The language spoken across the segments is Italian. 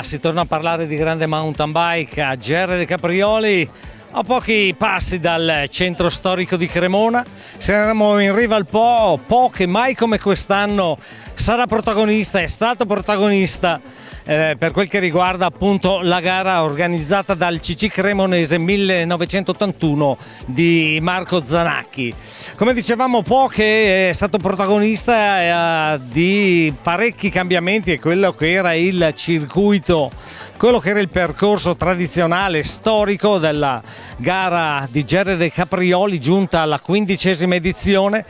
Si torna a parlare di grande mountain bike a Gerre de Caprioli, a pochi passi dal centro storico di Cremona. Siamo in riva al Po che mai come quest'anno sarà protagonista, è stato protagonista per quel che riguarda appunto la gara organizzata dal CC Cremonese 1981 di Marco Zanacchi. Come dicevamo, Po che è stato protagonista di parecchi cambiamenti e quello che era il circuito, quello che era il percorso tradizionale storico della gara di Gerre de Caprioli, giunta alla 15ª edizione.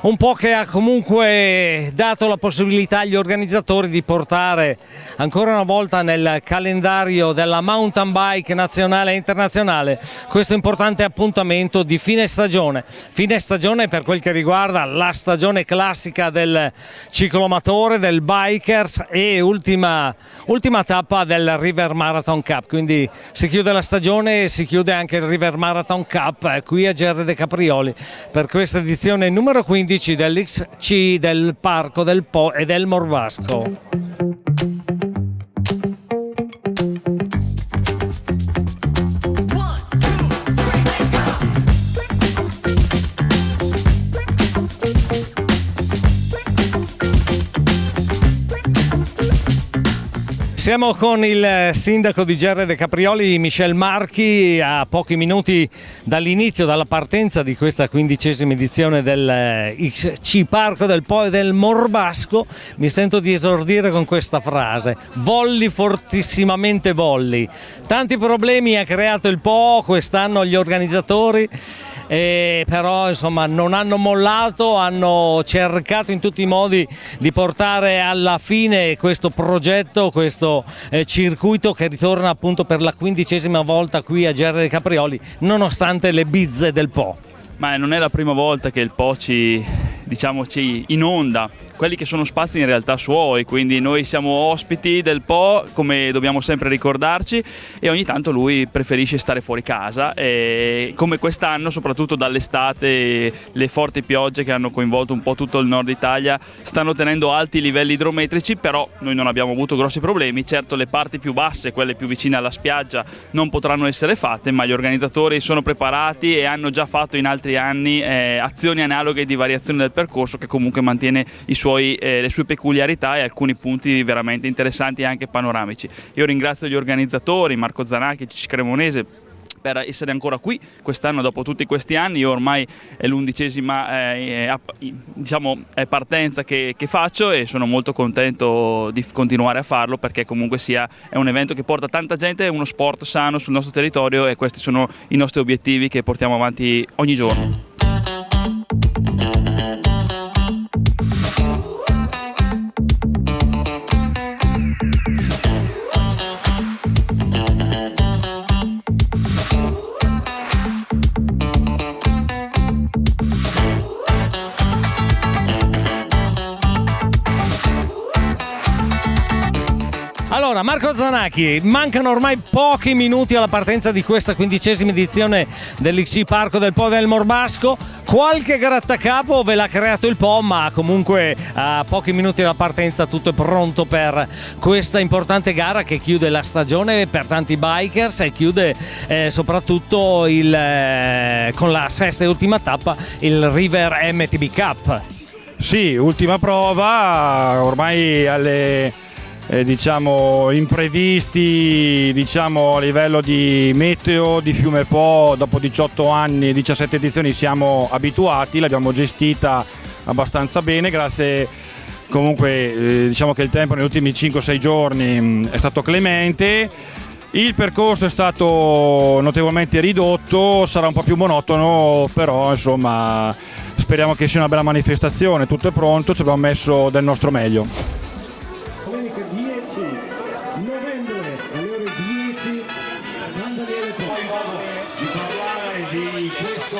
Un po' che ha comunque dato la possibilità agli organizzatori di portare ancora una volta nel calendario della mountain bike nazionale e internazionale questo importante appuntamento di fine stagione per quel che riguarda la stagione classica del cicloamatore, del bikers e ultima tappa del River Marathon Cup. Quindi si chiude la stagione e si chiude anche il River Marathon Cup qui a Gerre de Caprioli per questa edizione numero 15 dell'XC del Parco del Po e del Morbasco. Siamo con il sindaco di Gerre de Caprioli, Michel Marchi, a pochi minuti dall'inizio, dalla partenza di questa 15ª edizione del XC Parco del Po e del Morbasco. Mi sento di esordire con questa frase: volli fortissimamente volli. Tanti problemi ha creato il Po quest'anno gli organizzatori, però insomma non hanno mollato, hanno cercato in tutti i modi di portare alla fine questo progetto, questo circuito che ritorna appunto per la 15ª volta qui a Gerre de Caprioli, nonostante le bizze del Po. Ma non è la prima volta che il Po ci inonda quelli che sono spazi in realtà suoi, quindi noi siamo ospiti del Po, come dobbiamo sempre ricordarci, e ogni tanto lui preferisce stare fuori casa, e come quest'anno, soprattutto dall'estate, le forti piogge che hanno coinvolto un po' tutto il nord Italia stanno tenendo alti i livelli idrometrici, però noi non abbiamo avuto grossi problemi. Certo, le parti più basse, quelle più vicine alla spiaggia, non potranno essere fatte, ma gli organizzatori sono preparati e hanno già fatto in altri anni azioni analoghe di variazione del percorso, che comunque mantiene le sue peculiarità e alcuni punti veramente interessanti e anche panoramici. Io ringrazio gli organizzatori, Marco Zanacchi, CC Cremonese, per essere ancora qui quest'anno dopo tutti questi anni. Io ormai è l'11ª partenza che faccio e sono molto contento di continuare a farlo, perché comunque è un evento che porta tanta gente, è uno sport sano sul nostro territorio, e questi sono i nostri obiettivi che portiamo avanti ogni giorno. Allora, Marco Zanacchi, mancano ormai pochi minuti alla partenza di questa 15ª edizione dell'XC Parco del Po del Morbasco. Qualche grattacapo ve l'ha creato il Po, ma comunque a pochi minuti dalla partenza tutto è pronto per questa importante gara che chiude la stagione per tanti bikers e chiude soprattutto con la sesta e ultima tappa, il River MTB Cup. Sì, ultima prova, ormai alle imprevisti a livello di meteo di Fiume Po. Dopo 18 anni e 17 edizioni siamo abituati, l'abbiamo gestita abbastanza bene, grazie comunque che il tempo negli ultimi 5-6 giorni è stato clemente. Il percorso è stato notevolmente ridotto, sarà un po' più monotono, però insomma speriamo che sia una bella manifestazione. Tutto è pronto, ci abbiamo messo del nostro meglio. Domenica 10 novembre alle ore 10 San Daniele, poi di parlare di questo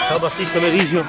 Ciao Battista Merisio.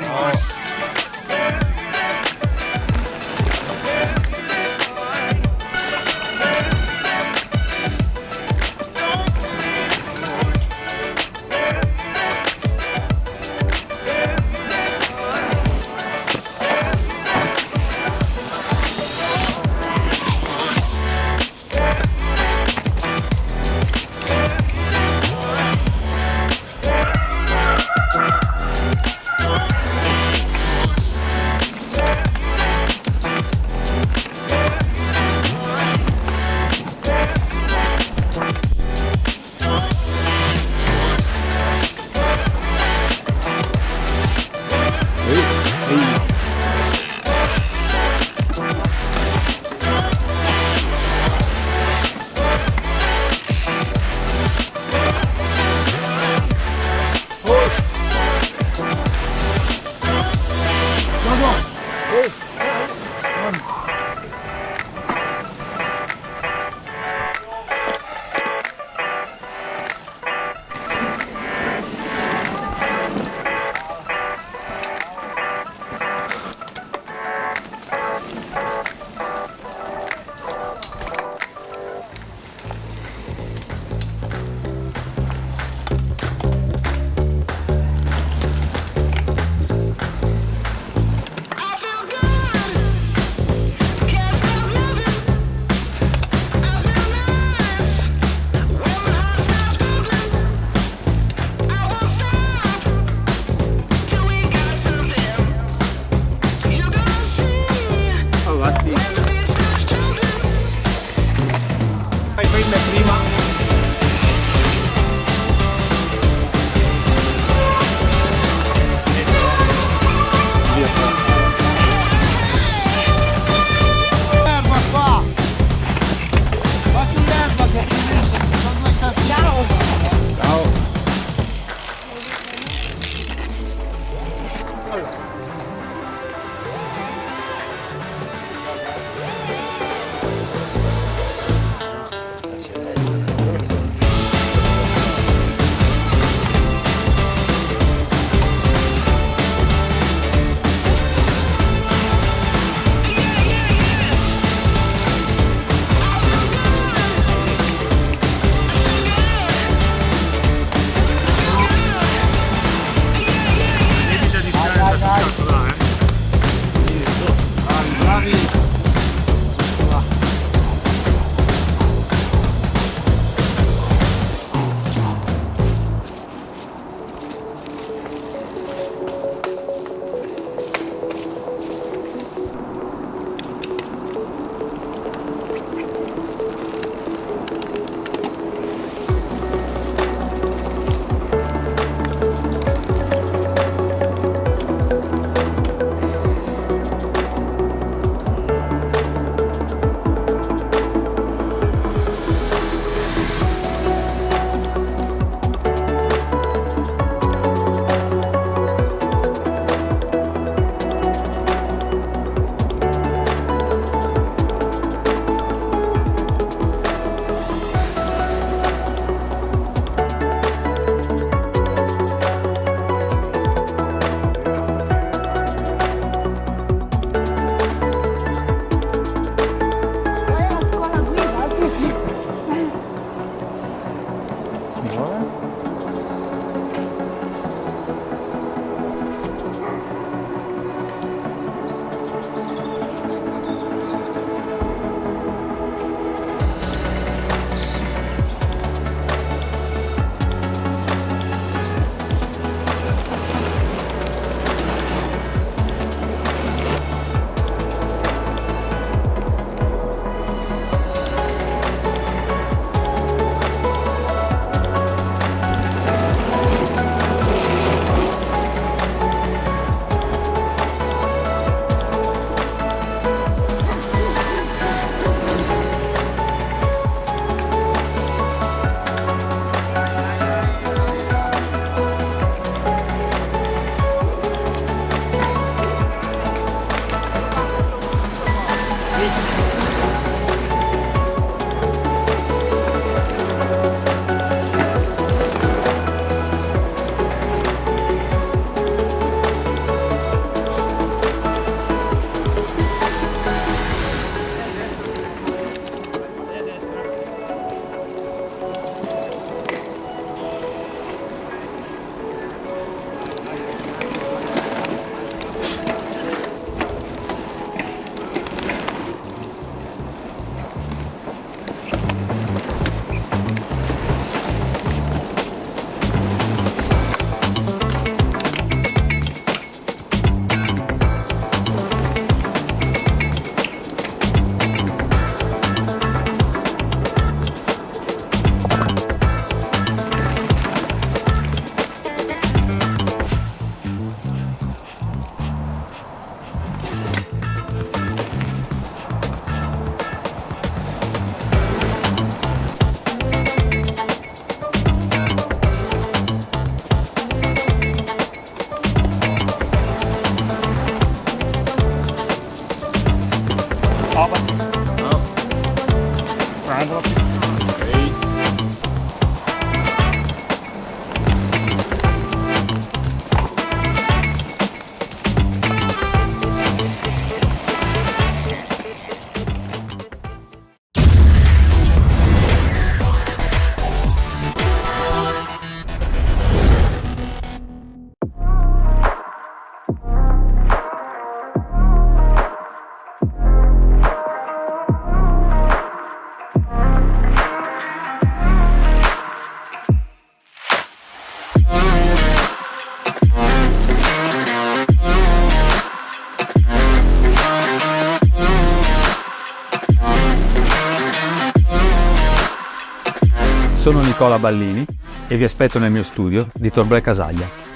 Sono Nicola Ballini e vi aspetto nel mio studio di Torbè Casaglia.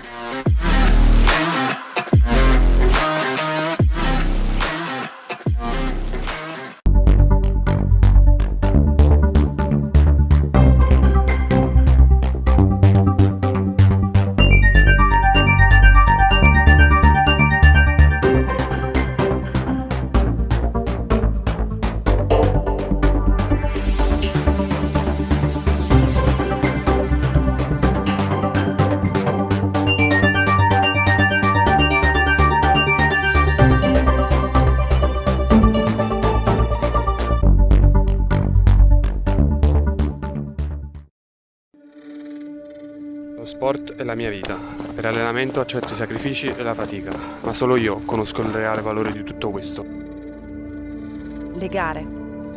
Lo sport è la mia vita. Per allenamento accetto i sacrifici e la fatica, ma solo io conosco il reale valore di tutto questo. Le gare,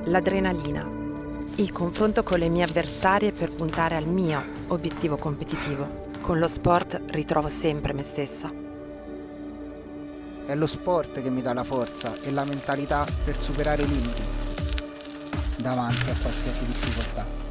l'adrenalina, il confronto con le mie avversarie per puntare al mio obiettivo competitivo. Con lo sport ritrovo sempre me stessa. È lo sport che mi dà la forza e la mentalità per superare i limiti davanti a qualsiasi difficoltà.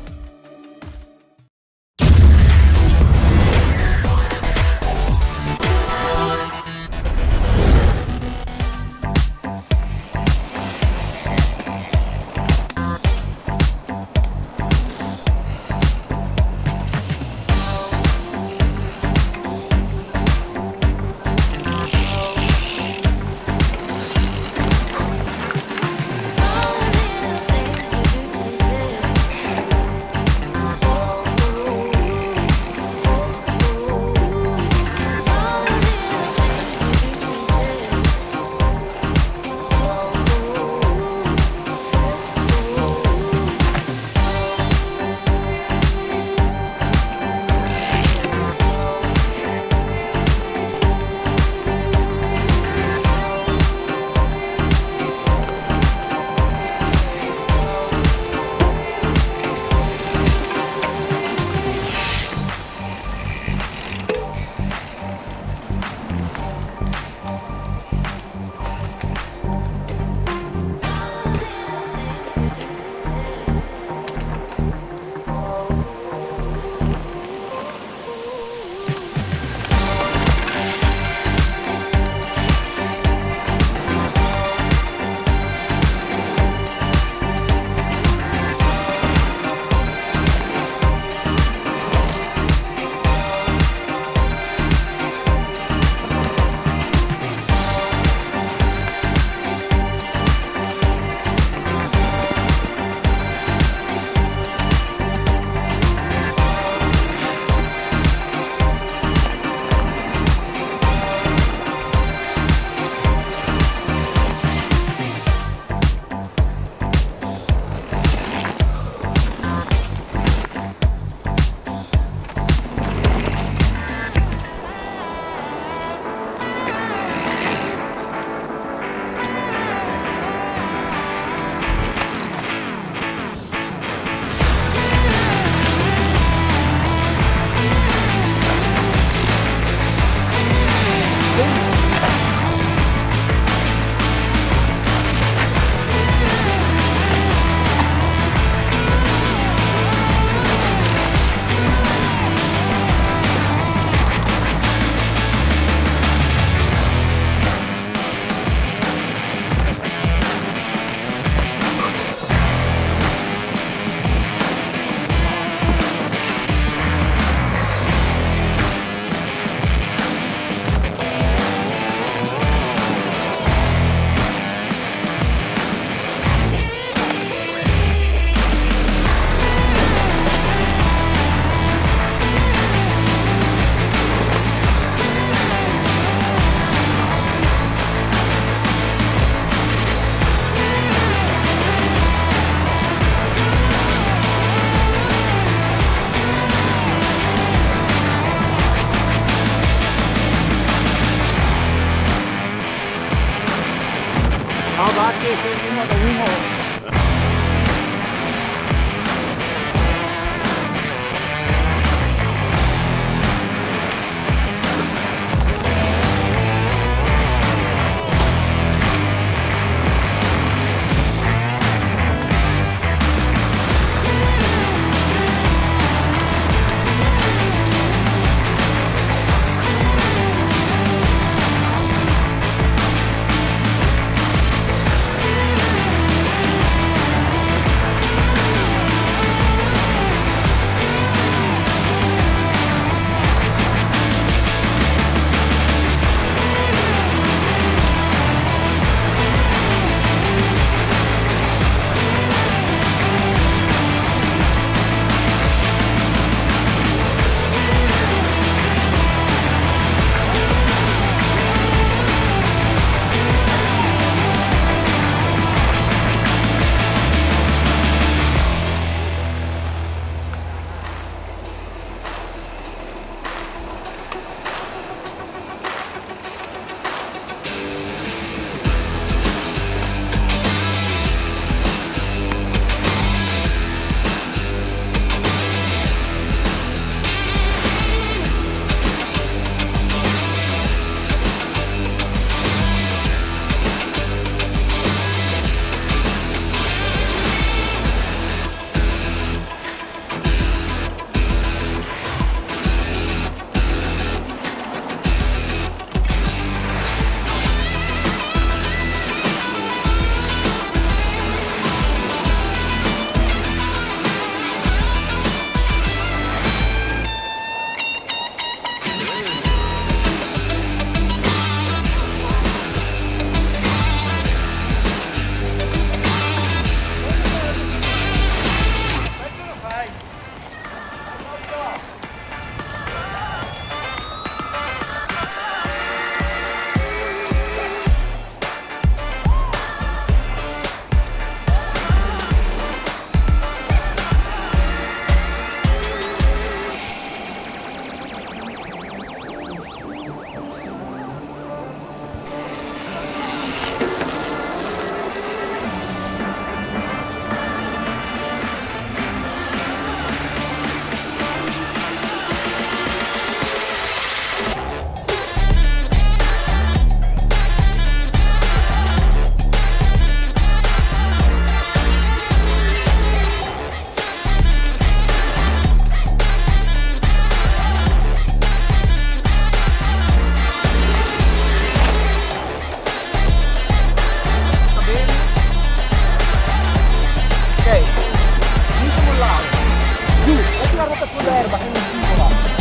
una ruota sull'erba che non scivola.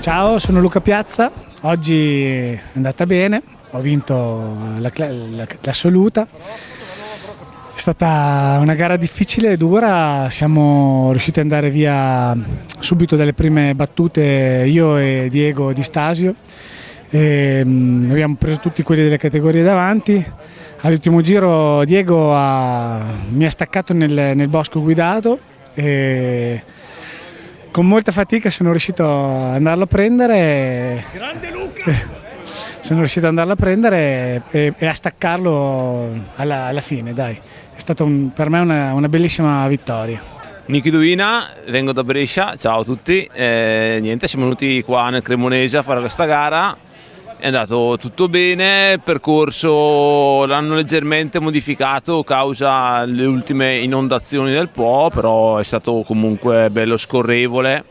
Ciao, sono Luca Piazza, oggi è andata bene, ho vinto l'assoluta, è stata una gara difficile e dura, siamo riusciti ad andare via subito dalle prime battute io e Diego Di Stasio, abbiamo preso tutti quelli delle categorie davanti, all'ultimo giro Diego mi ha staccato nel bosco guidato e con molta fatica sono riuscito ad andarlo a prendere. Grande Luca! Sono riuscito ad andarlo a prendere e a staccarlo alla fine, dai. È stata per me una bellissima vittoria. Niki Duina, vengo da Brescia, ciao a tutti. Niente, siamo venuti qua nel Cremonese a fare questa gara. È andato tutto bene, il percorso l'hanno leggermente modificato causa le ultime inondazioni del Po, però è stato comunque bello scorrevole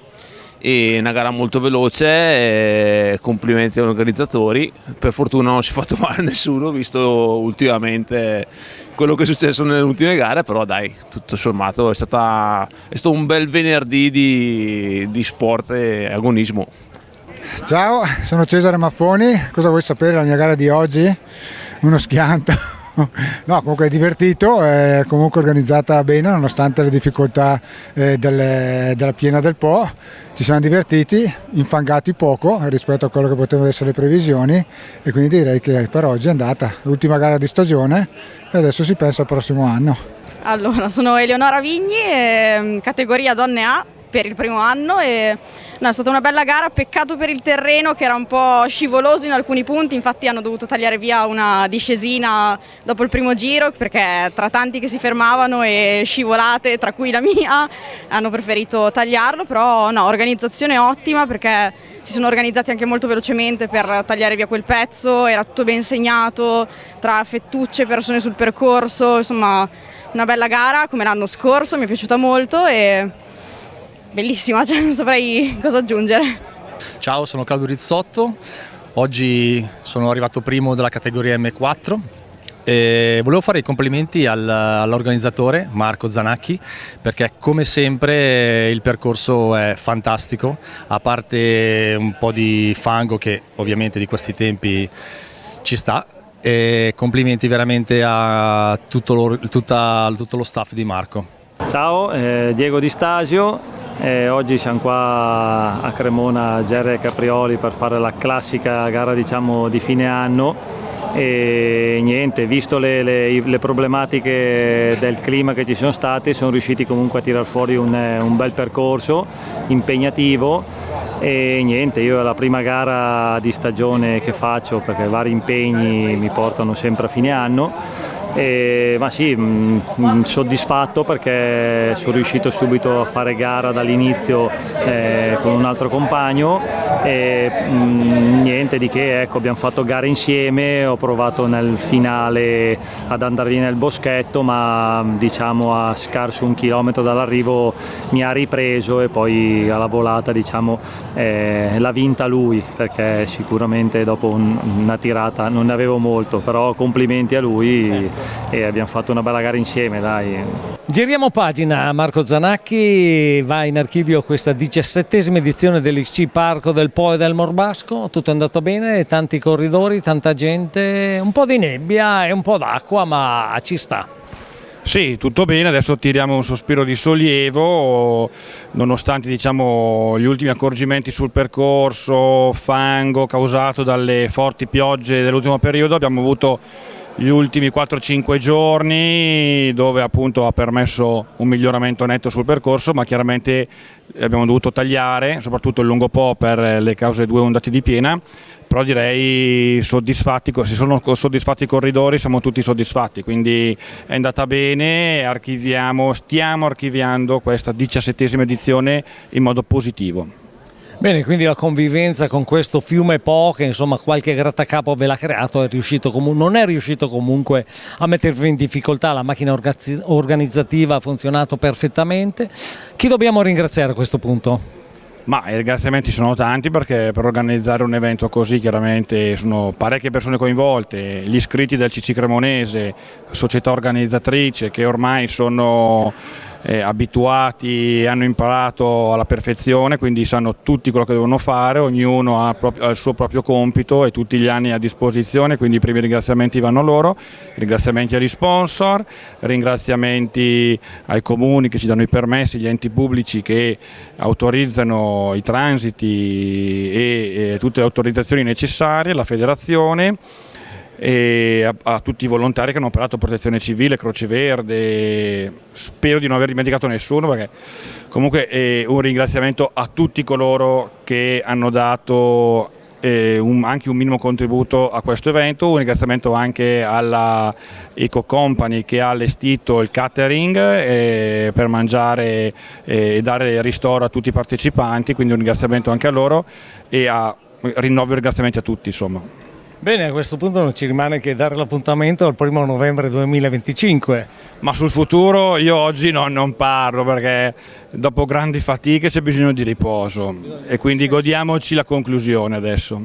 e una gara molto veloce, e complimenti agli organizzatori. Per fortuna non si è fatto male nessuno visto ultimamente quello che è successo nelle ultime gare, però dai, tutto sommato è stato un bel venerdì di sport e agonismo. Ciao, sono Cesare Maffoni, cosa vuoi sapere della mia gara di oggi? Uno schianto, no, comunque è divertito, è comunque organizzata bene nonostante le difficoltà della piena del Po, ci siamo divertiti, infangati poco rispetto a quello che potevano essere le previsioni e quindi direi che per oggi è andata, l'ultima gara di stagione e adesso si pensa al prossimo anno. Allora, sono Eleonora Vigni, categoria donne A per il primo anno e no, è stata una bella gara, peccato per il terreno che era un po' scivoloso in alcuni punti, infatti hanno dovuto tagliare via una discesina dopo il primo giro perché tra tanti che si fermavano e scivolate, tra cui la mia, hanno preferito tagliarlo, però no, organizzazione ottima perché si sono organizzati anche molto velocemente per tagliare via quel pezzo, era tutto ben segnato tra fettucce, persone sul percorso, insomma una bella gara come l'anno scorso, mi è piaciuta molto e bellissima, cioè non saprei cosa aggiungere. Ciao, sono Claudio Rizzotto, oggi sono arrivato primo della categoria M4 e volevo fare i complimenti all'organizzatore Marco Zanacchi perché come sempre il percorso è fantastico, a parte un po' di fango che ovviamente di questi tempi ci sta. E complimenti veramente a tutto lo staff di Marco. Ciao, Diego Di Stasio, oggi siamo qua a Cremona a GR Caprioli per fare la classica gara diciamo di fine anno e niente, visto le problematiche del clima che ci sono state, sono riusciti comunque a tirar fuori un bel percorso impegnativo e niente, io è la prima gara di stagione che faccio perché vari impegni mi portano sempre a fine anno. Ma sì, soddisfatto perché sono riuscito subito a fare gara dall'inizio con un altro compagno e niente di che, ecco, abbiamo fatto gare insieme, ho provato nel finale ad andare nel boschetto ma diciamo a scarso 1 chilometro dall'arrivo mi ha ripreso e poi alla volata diciamo l'ha vinta lui perché sicuramente dopo una tirata non ne avevo molto, però complimenti a lui e abbiamo fatto una bella gara insieme, dai. Giriamo pagina, Marco Zanacchi, va in archivio questa 17ª edizione dell'XC Parco del Po e del Morbasco, tutto è andato bene, tanti corridori, tanta gente, un po' di nebbia e un po' d'acqua ma ci sta. Sì, tutto bene, adesso tiriamo un sospiro di sollievo, nonostante diciamo, gli ultimi accorgimenti sul percorso, fango causato dalle forti piogge dell'ultimo periodo, abbiamo avuto gli ultimi 4-5 giorni dove appunto ha permesso un miglioramento netto sul percorso, ma chiaramente abbiamo dovuto tagliare, soprattutto il lungo Po per le cause 2 ondate di piena, però direi soddisfatti, se sono soddisfatti i corridori siamo tutti soddisfatti, quindi è andata bene, stiamo archiviando questa 17ª edizione in modo positivo. Bene, quindi la convivenza con questo fiume Po, che insomma qualche grattacapo ve l'ha creato, non è riuscito comunque a mettervi in difficoltà, la macchina organizzativa ha funzionato perfettamente. Chi dobbiamo ringraziare a questo punto? Ma i ringraziamenti sono tanti perché per organizzare un evento così chiaramente sono parecchie persone coinvolte, gli iscritti del CC Cremonese, società organizzatrice che ormai sono abituati e hanno imparato alla perfezione, quindi sanno tutti quello che devono fare, ognuno ha il suo proprio compito e tutti gli anni a disposizione, quindi i primi ringraziamenti vanno a loro, ringraziamenti agli sponsor, ringraziamenti ai comuni che ci danno i permessi, gli enti pubblici che autorizzano i transiti e tutte le autorizzazioni necessarie, la federazione, e a tutti i volontari che hanno operato Protezione Civile, Croce Verde, spero di non aver dimenticato nessuno perché comunque un ringraziamento a tutti coloro che hanno dato anche un minimo contributo a questo evento, un ringraziamento anche alla Eco Company che ha allestito il catering per mangiare e dare ristoro a tutti i partecipanti, quindi un ringraziamento anche a loro e rinnovo i ringraziamenti a tutti insomma. Bene, a questo punto non ci rimane che dare l'appuntamento al 1° novembre 2025. Ma sul futuro io oggi non parlo perché dopo grandi fatiche c'è bisogno di riposo e quindi godiamoci la conclusione adesso.